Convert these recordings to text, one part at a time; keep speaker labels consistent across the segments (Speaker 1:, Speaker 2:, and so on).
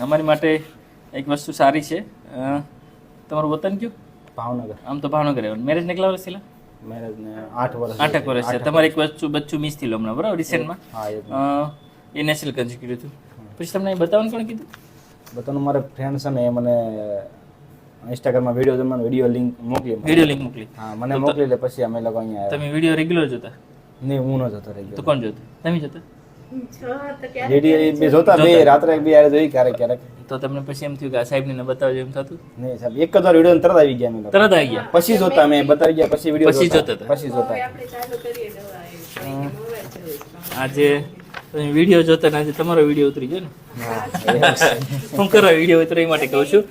Speaker 1: અમારી માટે એક વસ્તુ સારી છે. તમારું વતન કયું?
Speaker 2: ભાવનગર.
Speaker 1: આમ તો ભાવનગર રહેવાનું. મેરેજ ને કેટલા વર્ષ થયેલા?
Speaker 2: મેરેજ ને 8 વર્ષ.
Speaker 1: 8 વર્ષ છે. તમારે એક બચ્ચું મિસ થયેલું હમણાં, બરાબર? રિસેન્ટમાં એ નેશનલ કન્સી કર્યું હતું. પછી તમને એ બતાવવાનું કોણ કીધું?
Speaker 2: બતાવવાનું મારા ફ્રેન્ડ છે ને એ મને ઇન્સ્ટાગ્રામમાં વિડીયો લિંક મોકલી.
Speaker 1: વિડીયો લિંક મોકલી?
Speaker 2: હા, મને મોકલી એટલે પછી અમે લોકો અહીંયા
Speaker 1: તમે વિડીયો રેગ્યુલર જોતા?
Speaker 2: નહીં, હું ન જોતો રેગ્યુલર.
Speaker 1: તો કોણ જોતું? તમે જોતા?
Speaker 2: વિડીયો બે જોતા, બે રાત્રે બે યારે જોઈ ક્યારેક ક્યારેક.
Speaker 1: તો તમને પછી એમ થયું કે આ સાહેબને બતાવજો એમ થતું?
Speaker 2: નહીં સાહેબ, એક જ વાર વિડીયો તરત આવી ગયા અમે લોકો.
Speaker 1: તરત આવી ગયા?
Speaker 2: પછી જોતા અમે, બતાવી ગયા પછી વિડીયો
Speaker 1: પછી જોતા હતા?
Speaker 2: પછી જોતા.
Speaker 1: આજે તમે વિડીયો જોતા ને આજે તમારો વિડીયો ઉતરી ગયો ને. હું કરવા વિડીયો ઉતરે એ માટે કહું છું.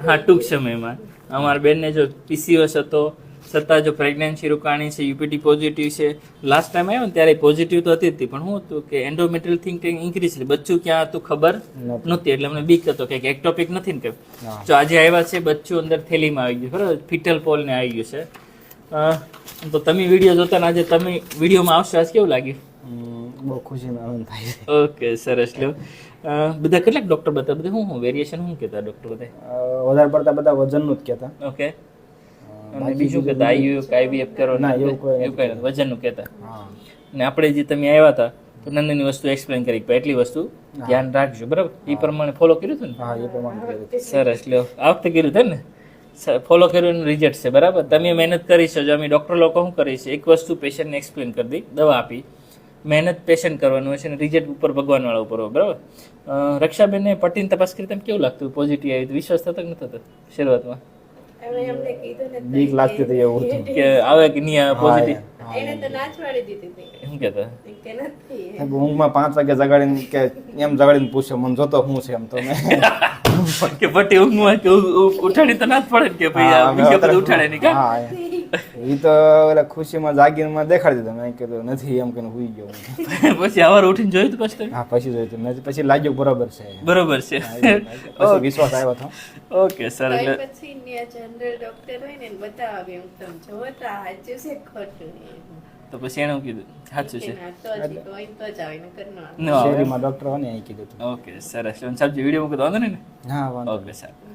Speaker 1: હા, ટૂંક સમયમાં અમારા બેનને જો PCOS હતો, છતાં જો પ્રેગ્નન્સી રોકાણી છે, UPT પોઝિટિવ છે. લાસ્ટ ટાઈમ આવ્યો ને ત્યારે પોઝિટિવ તો હતી જ, પણ શું હતું કે એન્ડોમેટ્રિયલ થિંગ ઇન્ક્રીઝ છે. બચ્ચું ક્યાં હતું ખબર નહોતી, એટલે અમને બીક હતો કે એક્ટોપિક નથી ને કે. તો આજે આવ્યા છે, બચ્ચું અંદર થેલીમાં આવી ગયું, બરાબર? ફિટલ પોલ ને આવી ગયું છે. તો તમે વિડીયો જોતા ને આજે તમે વિડીયોમાં આવશે, આજ કેવું લાગ્યું?
Speaker 2: બહુ ખુશીનો આનંદ થાય છે.
Speaker 1: ઓકે, સરસ. લ્યો, બધા કેટલાક ડોક્ટર બધા શું વેરિએશન શું કહેતા ડોક્ટર બધા?
Speaker 2: વધારે પડતા બધા વજનનું જ કહેતા.
Speaker 1: ઓકે. અને બીજું કહેતા IVF કરો?
Speaker 2: ના, એવું કોઈ
Speaker 1: નથી, વજનનું કહેતા. ને આપણે જે તમે આવ્યા હતા તો નંદનની વસ્તુ એક્સપ્લેન કરી, એટલી વસ્તુ ધ્યાન રાખજો, બરાબર? એ પ્રમાણે ફોલો કર્યું હતું ને?
Speaker 2: હા, એ પ્રમાણે.
Speaker 1: સરસ. લ્યો, આ વખતે કર્યું હતું ને? ફોલો કર્યું, રિઝલ્ટ છે, બરાબર? તમે મહેનત કરી છે. અમે ડૉક્ટર લોકો શું કરીએ છીએ, એક વસ્તુ પેશન્ટને એક્સપ્લેન કરી દઈ, દવા આપી, મહેનત પેશન્ટ કરવાનું હોય છે, અને રિઝલ્ટ ઉપર ભગવાનવાળા ઉપર હોય, બરાબર? રક્ષાબેનને પટ્ટીની તપાસ કરી તમે કેવું લાગતું? પોઝિટિવ આવી તો વિશ્વાસ થતો કે ન થતો શરૂઆતમાં?
Speaker 2: બીક લાગતી હતી એવું હતું
Speaker 1: કે આવે કે નહીં આવે પોઝિટિવ?
Speaker 3: એને તો ના જ પાડી દીધી હતી
Speaker 1: શું કહેતા?
Speaker 3: કે નથી.
Speaker 2: ઊંઘમાં 5 વાગે જગાડીને કે એમ જગાડીને પૂછ્યો મને જોતો શું છે એમ. તો મેં
Speaker 1: કે પટ્ટી ઊંઘમાં કે ઉઠાડી તો ના જ પડે ને કે ભાઈ બીજા બધું ઉઠાડે નહીં કા?
Speaker 2: હા, એ તો ઓલા ખુશીમાં જાગીને દેખાડી દીધું. મેં કીધું નથી એમ કે હુઈ ગયો.
Speaker 1: પછી સવારે ઉઠીને જોયું તો પછી?
Speaker 2: હા, પછી જોયું મેં, પછી લાગ્યું બરોબર છે.
Speaker 1: બરોબર છે.
Speaker 2: પછી વિશ્વાસ આવ્યો હતો.
Speaker 1: ઓકે, સરસ.
Speaker 3: પછી જનરલ ડોક્ટર હોય ને બતાવે હું તમે જોતા સાચું છે ખોટું
Speaker 1: તો પછી એને કીધું સાચું છે
Speaker 3: તો જ કોઈ તો જ આવે ને કરવાનું.
Speaker 1: ન આવે.
Speaker 2: શેરીમાં ડોક્ટર હોય ને અહીં કીધું હતું.
Speaker 1: ઓકે, સરસ. સબ્જી વિડીયો મૂકી દો, વાંધો નહીં ને?
Speaker 2: હા, વાંધો
Speaker 1: ઓકે, સારું.